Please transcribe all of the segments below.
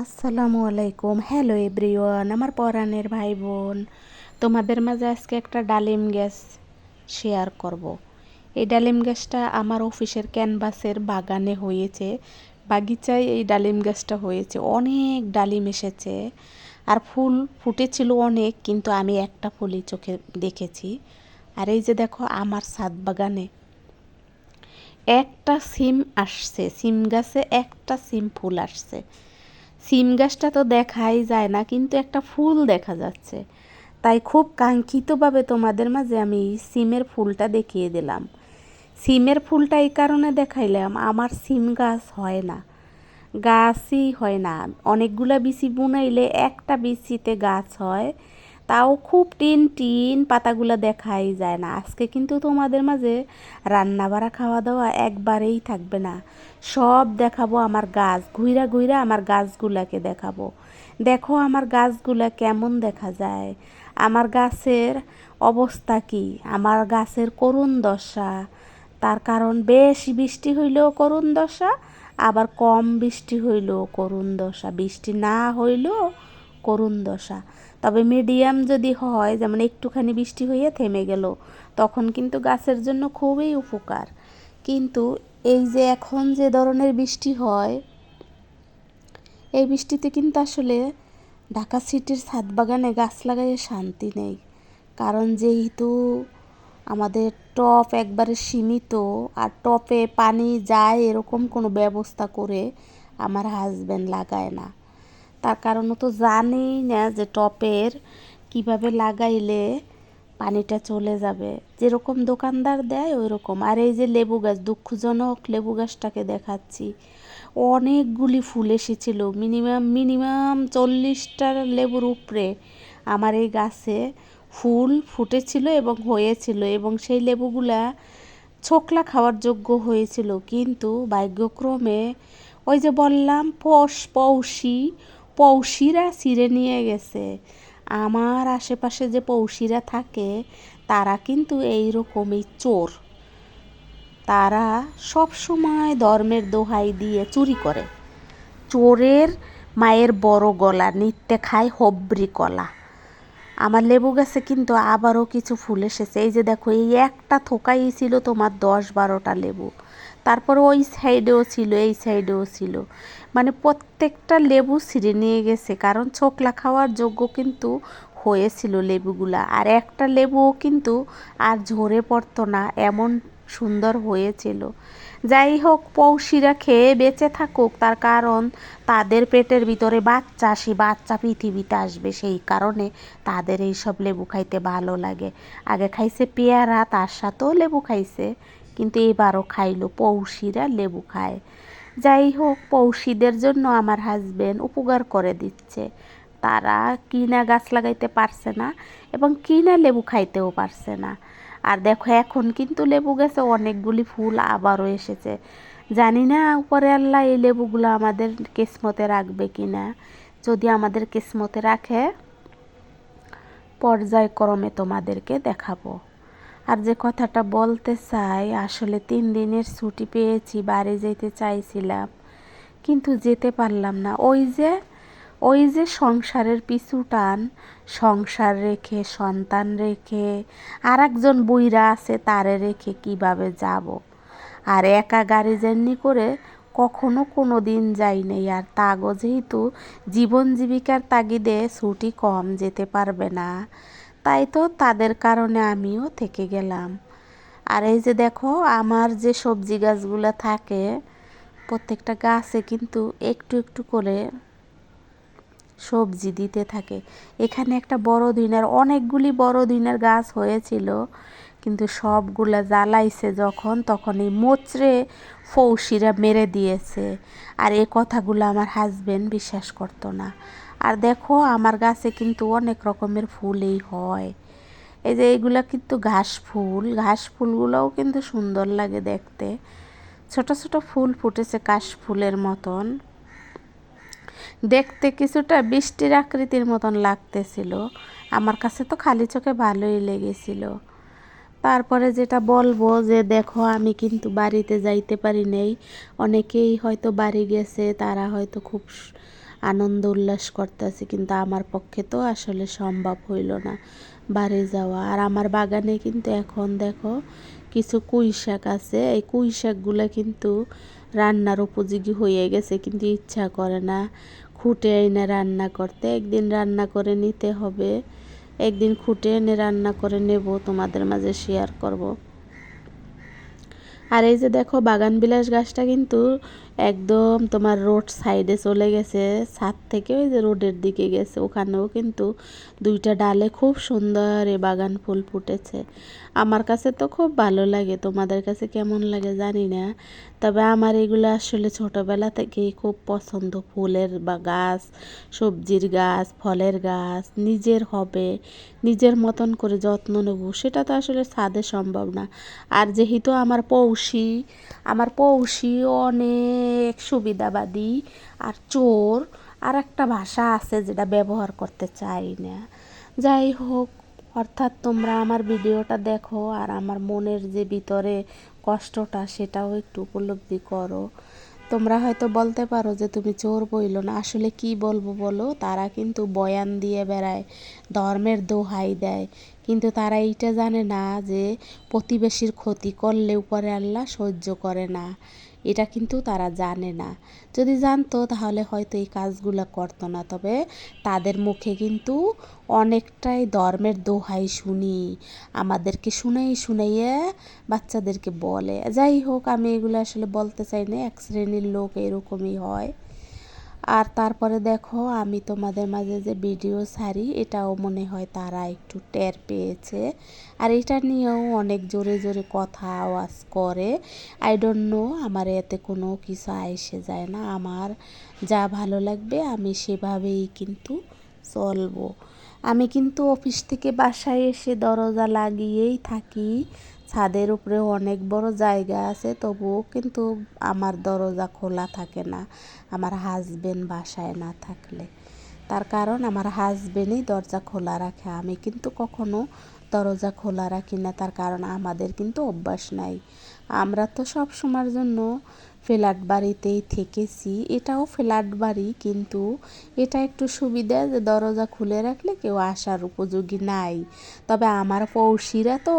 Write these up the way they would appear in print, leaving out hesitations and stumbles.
আসসালামু আলাইকুম। Hello everyone, আমার পরাণের ভাই বোন। তোমাদের মাঝে আজকে একটা ডালিম গাছ শেয়ার করব। এই ডালিম গাছটা আমার অফিসের ক্যানভাসের বাগানে হয়েছে, বাগিচায় এই ডালিম গাছটা হয়েছে। অনেক ডালিম এসেছে আর ফুল ফুটেছিল অনেক, কিন্তু আমি একটা ফুলই চোখে দেখেছি। আর এই যে দেখো, আমার ছাদ বাগানে একটা সিম আসছে, সিম গাছে একটা সিম ফুল আসছে। সিম গাছটা তো দেখাই যায় না, কিন্তু একটা ফুল দেখা যাচ্ছে। তাই খুব কাঙ্ক্ষিতভাবে তোমাদের মাঝে আমি সিমের ফুলটা দেখিয়ে দিলাম। সিমের ফুলটা এই কারণে দেখাইলাম, আমার সিম গাছ হয় না, গাছই হয় না। অনেকগুলা বিচি বুনাইলে একটা বিচিতে গাছ হয়, তাও খুব টিন টিন, পাতাগুলো দেখাই যায় না। আজকে কিন্তু তোমাদের মাঝে রান্না বাড়া খাওয়া দাওয়া একবারেই থাকবে না, সব দেখাবো। আমার গাছ ঘুইরা ঘুইরা আমার গাছগুলাকে দেখাবো। দেখো আমার গাছগুলা কেমন দেখা যায়, আমার গাছের অবস্থা কি, আমার গাছের করুণ দশা। তার কারণ বেশি বৃষ্টি হইলেও করুণ দশা, আবার কম বৃষ্টি হইলেও করুণ দশা, বৃষ্টি না হইলেও করুণ দশা। তবে মিডিয়াম যদি হয়, যেমন একটুখানি বৃষ্টি হইয়া থেমে গেল, তখন কিন্তু গাছের জন্য খুবই উপকার। কিন্তু এই যে এখন যে ধরনের বৃষ্টি হয়, এই বৃষ্টিতে কিন্তু আসলে ঢাকা সিটির ছাদ বাগানে গাছ লাগাইয়ে শান্তি নেই। কারণ যেহেতু আমাদের টব একবারে সীমিত, আর টবে পানি যায় এরকম কোনো ব্যবস্থা করে আমার হাজব্যান্ড লাগায় না। তার কারণও তো জানি না যে টপের কিভাবে লাগাইলে পানিটা চলে যাবে, যেরকম দোকানদার দেয় ওই রকম। আর এই যে লেবু গাছ, দুঃখজনক লেবু গাছটাকে দেখাচ্ছি, অনেকগুলি ফুল এসেছিল, মিনিমাম 40টা লেবুর উপরে আমার এই গাছে ফুল ফুটেছিল এবং হয়েছিল, এবং সেই লেবুগুলা ছোকলা খাওয়ার যোগ্য হয়েছিল। কিন্তু ভাগ্যক্রমে ওই যে বললাম, পৌষিরা ছিঁড়ে নিয়ে গেছে। আমার আশেপাশে যে পৌষিরা থাকে, তারা কিন্তু এইরকমই চোর। তারা সব সময় ধর্মের দোহাই দিয়ে চুরি করে। চোরের মায়ের বড় গলা, নিত্যে খায় হব্রি কলা। আমার লেবু গাছে কিন্তু আবারও কিছু ফুল এসেছে। এই যে দেখো, এই একটা থোকাই ছিল তোমার 10-12টা লেবু। তারপর ওই সাইডেও ছিল, এই সাইডেও ছিল, মানে প্রত্যেকটা লেবু ছিঁড়ে নিয়ে গেছে। কারণ ছোকলা খাওয়ার যোগ্য কিন্তু হয়েছিল লেবুগুলা, আর একটা লেবুও কিন্তু আর ঝরে পড়তো না, এমন সুন্দর হয়েছিল। যাই হোক, পৌষিরা খেয়ে বেঁচে থাকুক, তার কারণ তাদের পেটের ভিতরে বাচ্চা, সেই বাচ্চা পৃথিবীতে আসবে, সেই কারণে তাদের এই সব লেবু খাইতে ভালো লাগে। আগে খাইছে পেয়ারা, তার সাথেও লেবু খাইছে, কিন্তু এবারও খাইলো, পৌষিরা লেবু খায়। যাই হোক, পৌষিদের জন্য আমার হাজবেন্ড উপকার করে দিচ্ছে। তারা কিনা গাছ লাগাইতে পারছে না এবং কিনা লেবু খাইতেও পারছে না। আর দেখো, এখন কিন্তু লেবু গাছে অনেকগুলি ফুল আবারও এসেছে। জানি না উপরে আল্লাহ এই লেবুগুলো আমাদের কিসমতে রাখবে কিনা। যদি আমাদের কিসমতে রাখে, পর্যায়ক্রমে তোমাদেরকে দেখাবো। আর যে কথাটা বলতে চাই, আসলে 3 দিনের ছুটি পেয়েছি, বাড়ি যেতে চাইছিলাম, কিন্তু যেতে পারলাম না। ওই যে সংসারের পিছু টান, সংসার রেখে, সন্তান রেখে, আর একজন বুইরা আছে তারে রেখে কিভাবে যাব। আর একা গাড়ি জার্নি করে কখনো কোনো দিন যাই নাই। আর তাগো যেহেতু জীবন জীবিকার তাগিদে ছুটি কম, যেতে পারবে না, তাই তো তাদের কারণে আমিও থেকে গেলাম। আর এই যে দেখো, আমার যে সবজি গাছগুলো থাকে, প্রত্যেকটা গাছে কিন্তু একটু একটু করে সবজি দিতে থাকে। এখানে একটা বড়দিনের, অনেকগুলি বড়দিনের গাছ হয়েছিল, কিন্তু সবগুলা জ্বালাইছে যখন, তখন এই মোচড়ে ফৌসিরা মেরে দিয়েছে। আর এ কথাগুলো আমার হাজবেন্ড বিশ্বাস করতো না। আর দেখো, আমার গাছে কিন্তু অনেক রকমের ফুলই হয়। এই যে এইগুলা কিন্তু ঘাস ফুল, ঘাস ফুলগুলোও কিন্তু সুন্দর লাগে দেখতে। ছোট ছোট ফুল ফুটেছে কাশ ফুলের মতন, দেখতে কিছুটা বৃষ্টির আকৃতির মতন লাগতেছিল। আমার কাছে তো খালি চোখে ভালোই লেগেছিল। তারপরে যেটা বলবো, যে দেখো, আমি কিন্তু বাড়িতে যাইতে পারি নাই। অনেকেই হয়তো বাড়ি গেছে, তারা হয়তো খুব আনন্দ উল্লাস করতেছি, কিন্তু আমার পক্ষে তো আসলে সম্ভব হইল না বাড়ি যাওয়া। আর আমার বাগানে কিন্তু এখন দেখো কিছু পুঁই শাক আছে, এই পুঁই শাকগুলো কিন্তু রান্নার উপযোগী হয়ে গেছে, কিন্তু ইচ্ছা করে না খুঁটে এনে রান্না করতে। একদিন রান্না করে নিতে হবে, একদিন খুঁটে এনে রান্না করে নেব, তোমাদের মাঝে শেয়ার করব। আর এই যে দেখো বাগান বিলাস গাছটা কিন্তু একদম তোমার রোড সাইডে চলে গেছে, ছাদ থেকে ওই যে রোডের দিকে গেছে, ওখানেও কিন্তু দুইটা ডালে খুব সুন্দর এ বাগান ফুল ফুটেছে। আমার কাছে তো খুব ভালো লাগে, তোমাদের কাছে কেমন লাগে জানি না, তবে আমার এগুলো আসলে ছোটোবেলা থেকেই খুব পছন্দ। ফুলের বা গাছ, সবজির গাছ, ফলের গাছ নিজের হবে, নিজের মতন করে যত্ন নেব, সেটা তো আসলে ছাদে সম্ভব না। আর যেহেতু আমার পৌষি অনেক সুবিধাবাদী আর চোর, আর একটা ভাষা আছে যেটা ব্যবহার করতে চাই না। যাই হোক, অর্থাৎ তোমরা আমার ভিডিওটা দেখো আর আমার মনের যে ভিতরে কষ্টটা সেটাও একটু উপলব্ধি করো। তোমরা হয়তো বলতে পারো যে তুমি চোর বইলো না, আসলে কি বলবো বলো, তারা কিন্তু বয়ান দিয়ে বেড়ায়, ধর্মের দোহাই দেয়, কিন্তু তারা এইটা জানে না যে প্রতিবেশীর ক্ষতি করলে উপরে আল্লাহ সহ্য করে না, এটা কিন্তু তারা জানে না। যদি জানতো তাহলে হয়তো এই কাজগুলো করতো না। তবে তাদের মুখে কিন্তু অনেকটাই ধর্মের দোহাই শুনি, আমাদেরকে শুনাইয়ে বাচ্চাদেরকে বলে। যাই হোক, আমি এগুলো আসলে বলতে চাই না, এক শ্রেণীর লোক এরকমই হয়। আর তারপরে দেখো আমি তোমাদের মাঝে যে ভিডিও ছাড়ি এটাও মনে হয় তারা একটু টের পেয়েছে, আর এটা নিয়েও অনেক জোরে জোরে কথা আওয়াজ করে। আই ডোন্ট নো, আমার এতে কোনো কিছু আইসে যায় না, আমার যা ভালো লাগবে আমি সেভাবেই কিন্তু চলবো। আমি কিন্তু অফিস থেকে বাসায় এসে দরজা লাগিয়েই থাকি, ছাদের উপরে অনেক বড় জায়গা আছে, তবুও কিন্তু আমার দরজা খোলা থাকে না আমার হাজবেন্ড বাসায় না থাকলে। তার কারণ আমার হাজবেন্ডই দরজা খোলা রাখে, আমি কিন্তু কখনো দরজা খোলা রাখি না। তার কারণ আমাদের কিন্তু অভ্যাস নাই, আমরা তো সব সময়ের জন্য ফ্ল্যাট বাড়িতেই থেকেছি। এটাও ফ্ল্যাট বাড়ি, কিন্তু এটা একটু সুবিধা যে দরজা খুলে রাখলে কেউ আসার উপযোগী নাই। তবে আমার পড়শিরা তো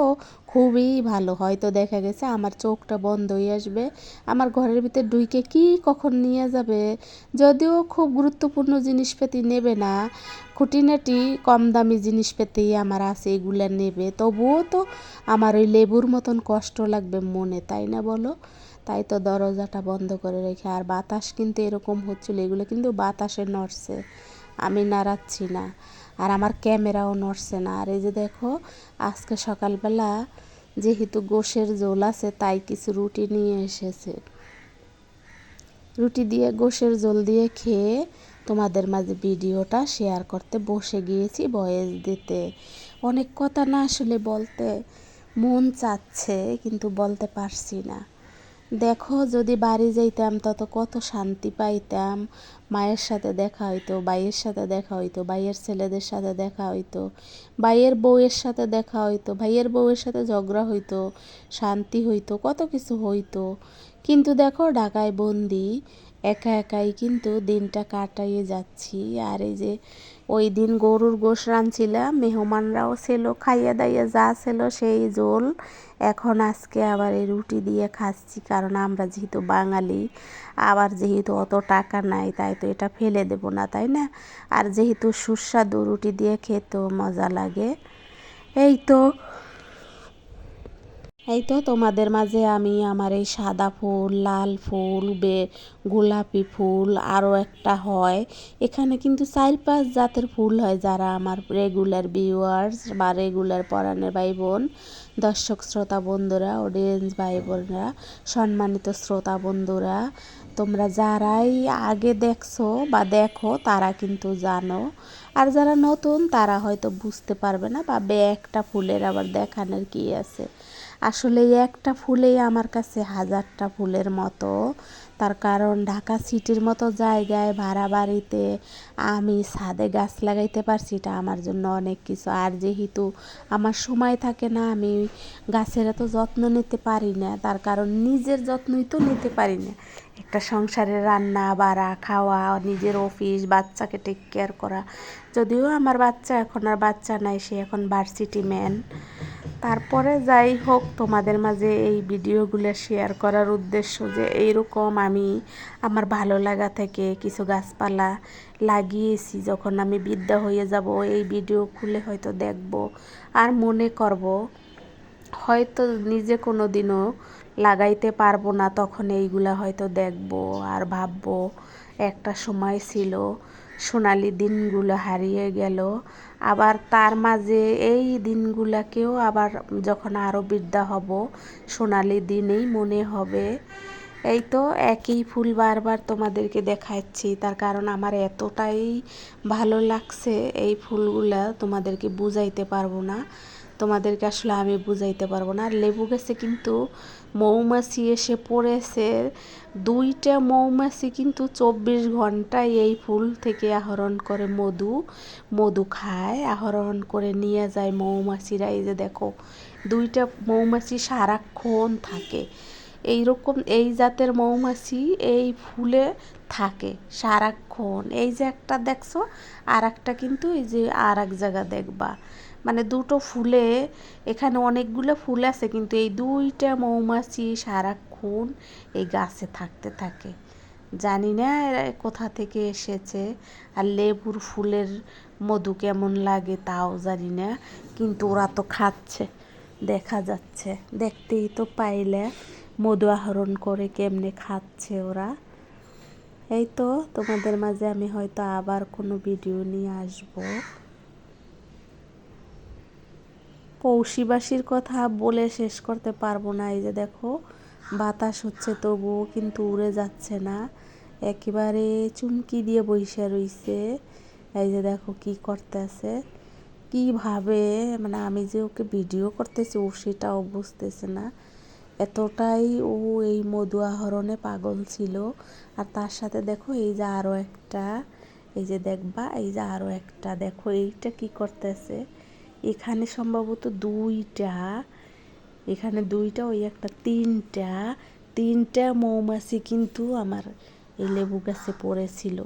খুবই ভালো, হয়তো দেখা গেছে আমার চোখটা বন্ধ হয়ে আসবে, আমার ঘরের ভিতর ঢুকে কি কখন নিয়ে যাবে, যদিও খুব গুরুত্বপূর্ণ জিনিসপাতি নেবে না, খুঁটিনাটি কম দামি জিনিসপাতি আমার আছে এগুলো নেবে, তবুও তো আমার ওই লেবুর মতন কষ্ট লাগবে মনে, তাই না বলো? তাই তো দরজাটা বন্ধ করে রেখে। আর বাতাস কিন্তু এরকম হচ্ছিল, এগুলো কিন্তু বাতাসে নড়ছে, আমি নাড়াচ্ছি না, আর আমার ক্যামেরাও নড়ছে না। আর এই যে দেখো আজকে সকালবেলা যেহেতু গোশের ঝোল আছে তাই কিছু রুটি নিয়ে এসেছে, রুটি দিয়ে গোশের ঝোল দিয়ে খেয়ে তোমাদের মাঝে ভিডিওটা শেয়ার করতে বসে গিয়েছি ভয়েস দিতে। অনেক কথা না আসলে বলতে মন চাচ্ছে, কিন্তু বলতে পারছি না। দেখো যদি বাড়ি যাইতাম তত কত শান্তি পাইতাম, মায়ের সাথে দেখা হইতো, ভাইয়ের সাথে দেখা হইতো, ভাইয়ের ছেলেদের সাথে দেখা হইতো, ভাইয়ের বউয়ের সাথে দেখা হইতো, ভাইয়ের বউয়ের সাথে ঝগড়া হইতো, শান্তি হইতো, কত কিছু হইতো। কিন্তু দেখো ঢাকায় বন্দি, একা একাই কিন্তু দিনটা কাটাইয়ে যাচ্ছি। আর এই যে ওই দিন গরুর গোশ রাঁধছিলাম, মেহমানরাও ছিল, খাইয়া দাইয়া যা ছিল সেই ঝোল এখন আজকে আবার এই রুটি দিয়ে খাচ্ছি, কারণ আমরা যেহেতু বাঙালি, আবার যেহেতু অত টাকা নাই তাই তো এটা ফেলে দেব না, তাই না? আর যেহেতু সুস্বাদু, রুটি দিয়ে খেতেও মজা লাগে। এই তো তোমাদের মাঝে আমি আমার এই সাদা ফুল, লাল ফুল, গোলাপি ফুল, আরও একটা হয় এখানে কিন্তু 4-5 জাতের ফুল হয়। যারা আমার রেগুলার ভিউয়ার্স বা রেগুলার পরাণের ভাই বোন, দর্শক শ্রোতা বন্ধুরা, অডিয়েন্স ভাই বোনরা, সম্মানিত শ্রোতা বন্ধুরা, তোমরা যারাই আগে দেখছো বা দেখো তারা কিন্তু জানো, আর যারা নতুন তারা হয়তো বুঝতে পারবে না, বা একটা ফুলের আবার দেখানোর কি আছে। আসলে একটা ফুলেই আমার কাছে হাজারটা ফুলের মতো। তার কারণ ঢাকা সিটির মতো জায়গায় ভাড়া বাড়িতে আমি ছাদে গাছ লাগাইতে পারছি, এটা আমার জন্য অনেক কিছু। আর যেহেতু আমার সময় থাকে না, আমি গাছের এত যত্ন নিতে পারি না, তার কারণ নিজের যত্নই তো নিতে পারি না। একটা সংসারে রান্না বাড়া খাওয়া, নিজের অফিস, বাচ্চাকে টেক কেয়ার করা। যদিও আমার বাচ্চা এখন আর বাচ্চা নাই, সে এখন ভার্সিটি ম্যান। তারপরে যাই হোক, তোমাদের মাঝে এই ভিডিওগুলো শেয়ার করার উদ্দেশ্য যে এইরকম আমি আমার ভালো লাগা থেকে কিছু গাছপালা লাগিয়েছি। যখন আমি বৃদ্ধা হয়ে যাব, এই ভিডিও খুলে হয়তো দেখব আর মনে করব হয়তো নিজে কোনো দিনও লাগাইতে পারবো না, তখন এইগুলা হয়তো দেখব আর ভাববো একটা সময় ছিল, সোনালি দিনগুলো হারিয়ে গেল। আবার তার মাঝে এই দিনগুলাকেও আবার যখন আরও বৃদ্ধা হব, সোনালি দিনেই মনে হবে। এই তো একই ফুল বারবার তোমাদেরকে দেখাচ্ছি, তার কারণ আমার এতটাই ভালো লাগছে এই ফুলগুলা, তোমাদেরকে বুঝাইতে পারবো না। তোমাদেরকে আসলে আমি বুঝাইতে পারবো না। আর লেবু গাছে কিন্তু মৌমাছি এসে পড়েছে। 2টা মৌমাছি কিন্তু 24 ঘন্টায় এই ফুল থেকে আহরণ করে মধু খায়, আহরণ করে নিয়ে যায় মৌমাছিরা। এই যে দেখো, 2টা মৌমাছি সারাক্ষণ থাকে। এইরকম এই জাতের মৌমাছি এই ফুলে থাকে সারাক্ষণ। এই যে একটা দেখছো, আর একটা কিন্তু এই যে আর এক জায়গা দেখবা, মানে দুটো ফুলে, এখানে অনেকগুলো ফুল আছে কিন্তু এই 2টা মৌমাছি সারাক্ষণ এই গাছে থাকতে থাকে। জানি না এরা কোথা থেকে এসেছে, আর লেবুর ফুলের মধু কেমন লাগে তাও জানি না, কিন্তু ওরা তো খাচ্ছে, দেখা যাচ্ছে, দেখতেই তো পাইলে মধু আহরণ করে কেমনে খাচ্ছে ওরা। এই তো তোমাদের মাঝে আমি হয়তো আবার কোনো ভিডিও নিয়ে আসবো। পৌষিবাসীর কথা বলে শেষ করতে পারবো না। এই যে দেখো, বাতাস হচ্ছে তবুও কিন্তু উড়ে যাচ্ছে না, একেবারে চুমকি দিয়ে বইসা রইছে। এই যে দেখো কি করতেছে, কিভাবে, মানে আমি যে ওকে ভিডিও করতেছি ও সেটাও বুঝতেছে না, এতটাই ও এই মধু আহরণে পাগল ছিল। আর তার সাথে দেখো এই যে আরও একটা, এই যে দেখবা, এই যে আরও একটা দেখো, এইটা কি করতেছে, এখানে সম্ভবত 2টা, এখানে 2টা, ওই একটা 3টা মৌমাছি কিন্তু আমার এই লেবু গাছে পড়েছিল।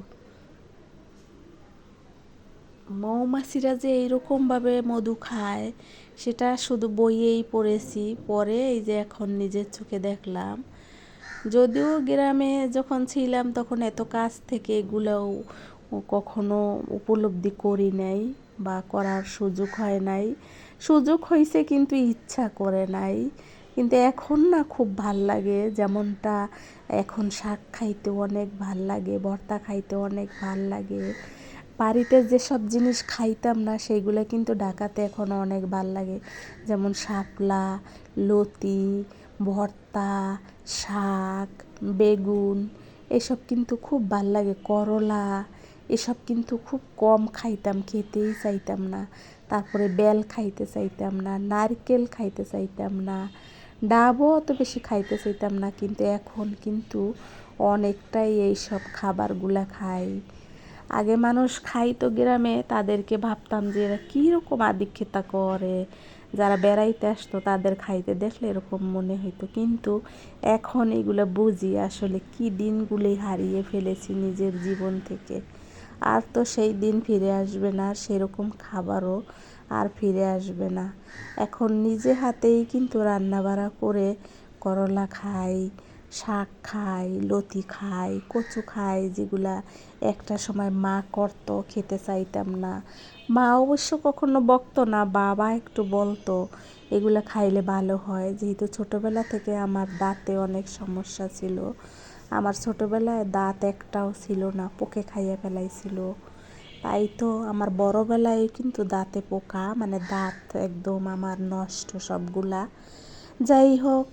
মৌমাছিরা যে এইরকমভাবে মধু খায় সেটা শুধু বইয়েই পড়েছি, পরে এই যে এখন নিজের চোখে দেখলাম। যদিও গ্রামে যখন ছিলাম তখন এত কাছ থেকে এগুলোও কখনো উপলব্ধি করি নাই বা করার সুযোগ হয় নাই। সুযোগ হয়েছে কিন্তু ইচ্ছা করে নাই। কিন্তু এখন না খুব ভাল লাগে, যেমনটা এখন শাক খাইতে অনেক ভাল লাগে, ভর্তা খাইতে অনেক ভাল লাগে। বাড়িতে যেসব জিনিস খাইতাম না সেইগুলো কিন্তু ঢাকাতে এখন অনেক ভাল লাগে, যেমন শাপলা, লতি, ভর্তা, শাক, বেগুন, এসব কিন্তু খুব ভাল লাগে। করলা, এসব কিন্তু খুব কম খাইতাম, খেতেই চাইতাম না। তারপরে বেল খাইতে চাইতাম না, নারকেল খাইতে চাইতাম না, ডাবও অত বেশি খাইতে চাইতাম না, কিন্তু এখন কিন্তু অনেকটাই এইসব খাবারগুলা খাই। আগে মানুষ খাইতো গ্রামে, তাদেরকে ভাবতাম যে এরা কীরকম আদিক্ষেতা করে, যারা বেড়াইতে আসতো তাদের খাইতে দেখলে এরকম মনে হইতো। কিন্তু এখন এগুলো বুঝি আসলে কি দিনগুলি হারিয়ে ফেলেছি নিজের জীবন থেকে। আর তো সেই দিন ফিরে আসবে না, আর সেরকম খাবারও আর ফিরে আসবে না। এখন নিজে হাতেই কিন্তু রান্নাবাড়া করে করলা খাই, শাক খাই, লতি খাই, কচু খাই, যেগুলা একটা সময় মা করতো, খেতে চাইতাম না। মা অবশ্য কখনো বকতো না, বাবা একটু বলতো এগুলো খাইলে ভালো হয়। যেহেতু ছোটোবেলা থেকে আমার দাঁতে অনেক সমস্যা ছিল, আমার ছোটোবেলায় দাঁত একটাও ছিল না, পোকে খাইয়ে ফেলাইছিল। তাই তো আমার বড়োবেলায় কিন্তু দাঁতে পোকা, মানে দাঁত একদম আমার নষ্ট সবগুলা। যাই হোক,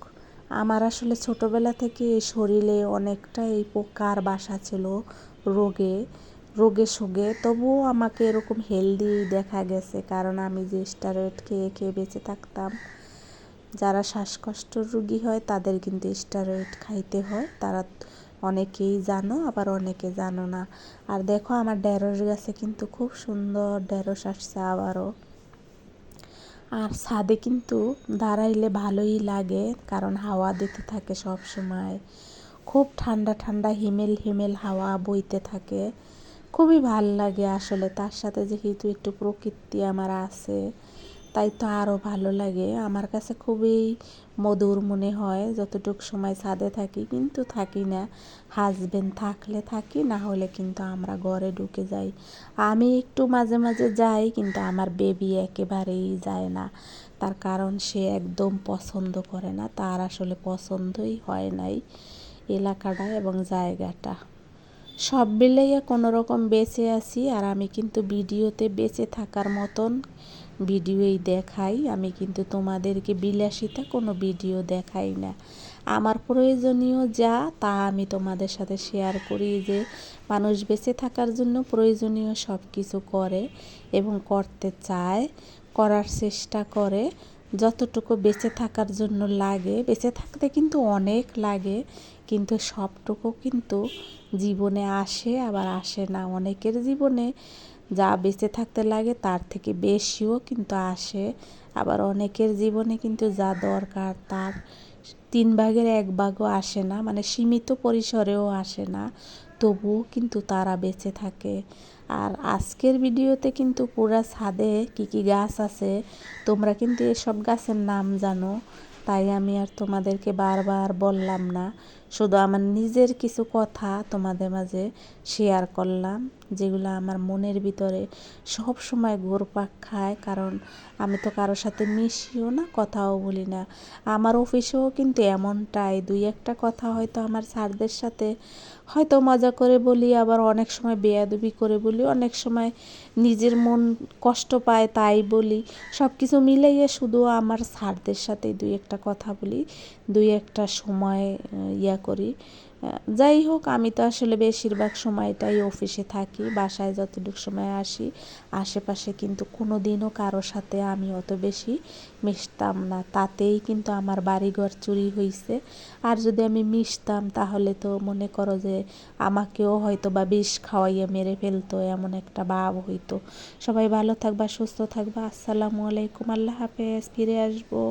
আমার আসলে ছোটোবেলা থেকে শরীরে অনেকটা এই পোকার বাসা ছিল, রোগে সোগে। তবুও আমাকে এরকম হেলদি দেখা গেছে, কারণ আমি যে স্টেরয়েড খেয়ে খেয়ে বেঁচে থাকতাম। যারা শ্বাসকষ্টর রোগী হয় তাদের কিন্তু স্টেরয়েড খাইতে হয়, তারা অনেকেই জানো, আবার অনেকে জানো না। আর দেখো আমার ঢেঁড়স গাছে কিন্তু খুব সুন্দর ঢেঁড়স আসছে আবারও। আর ছাদে কিন্তু দাঁড়াইলে ভালোই লাগে, কারণ হাওয়া দিতে থাকে সব সময়। খুব ঠান্ডা ঠান্ডা হিমেল হিমেল হাওয়া বইতে থাকে, খুবই ভাল লাগে আসলে। তার সাথে যেহেতু একটু প্রকৃতি আমার আছে, তাই তো আরও ভালো লাগে। আমার কাছে খুবই মধুর মনে হয় যতটুকু সময় ছাদে থাকি, কিন্তু থাকি না। হাজবেন্ড থাকলে থাকি, না হলে কিন্তু আমরা ঘরে ঢুকে যাই। আমি একটু মাঝে মাঝে যাই, কিন্তু আমার বেবি একেবারেই যায় না। তার কারণ সে একদম পছন্দ করে না, তার আসলে পছন্দই হয় নাই এলাকাটা এবং জায়গাটা। সব মিলাইয়া কোনো রকম বেঁচে আছি। আর আমি কিন্তু ভিডিওতে বেঁচে থাকার মতন ভিডিওই দেখাই, আমি কিন্তু তোমাদেরকে বিলাসিতা কোনো ভিডিও দেখাই না। আমার প্রয়োজনীয় যা তা আমি তোমাদের সাথে শেয়ার করি, যে মানুষ বেঁচে থাকার জন্য প্রয়োজনীয় সব কিছু করে এবং করতে চায়, করার চেষ্টা করে। যতটুকু বেঁচে থাকার জন্য লাগে, বেঁচে থাকতে কিন্তু অনেক লাগে, কিন্তু সবটুকু কিন্তু জীবনে আসে আবার আসে না। অনেকের জীবনে যা বেঁচে থাকতে লাগে তার থেকে বেশিও কিন্তু আসে, আবার অনেকের জীবনে কিন্তু যা দরকার তার 1/3 আসে না, মানে সীমিত পরিসরেও আসে না, তবুও কিন্তু তারা বেঁচে থাকে। আর আজকের ভিডিওতে কিন্তু পুরা ছাদে কি কি গাছ আছে, তোমরা কিন্তু এসব গাছের নাম জানো, তাই আমি আর তোমাদেরকে বারবার বললাম না। শুধু আমার নিজের কিছু কথা তোমাদের মাঝে শেয়ার করলাম, যেগুলো আমার মনের ভিতরে সব সময় ঘুরপাক খায়। কারণ আমি তো কারোর সাথে মিশিও না, কথাও বলি না। আমার অফিসেও কিন্তু এমনটাই, 2-1টা কথা হয়তো আমার স্যারদের সাথে হয়তো মজা করে বলি, আবার অনেক সময় বেয়াদবি করে বলি, অনেক সময় নিজের মন কষ্ট পায় তাই বলি। সব কিছু মিলাইয়ে শুধু আমার স্যারদের সাথে 2-1টা কথা বলি, 2-1টা সময় করি। যাই হোক, আমি তো আসলে বেশিরভাগ সময়টাই অফিসে থাকি, বাসায় যতটুকু সময় আসি আশেপাশে কিন্তু কোনো দিনও কারোর সাথে আমি অত বেশি মিশতাম না। তাতেই কিন্তু আমার বাড়িঘর চুরি হয়েছে। আর যদি আমি মিশতাম তাহলে তো মনে করো যে আমাকেও হয়তো বা বিষ খাওয়াইয়ে মেরে ফেলতো, এমন একটা ভাব হইতো। সবাই ভালো থাকবা, সুস্থ থাকবা। আসসালামু আলাইকুম, আল্লাহ হাফেজ। ফিরে আসবো।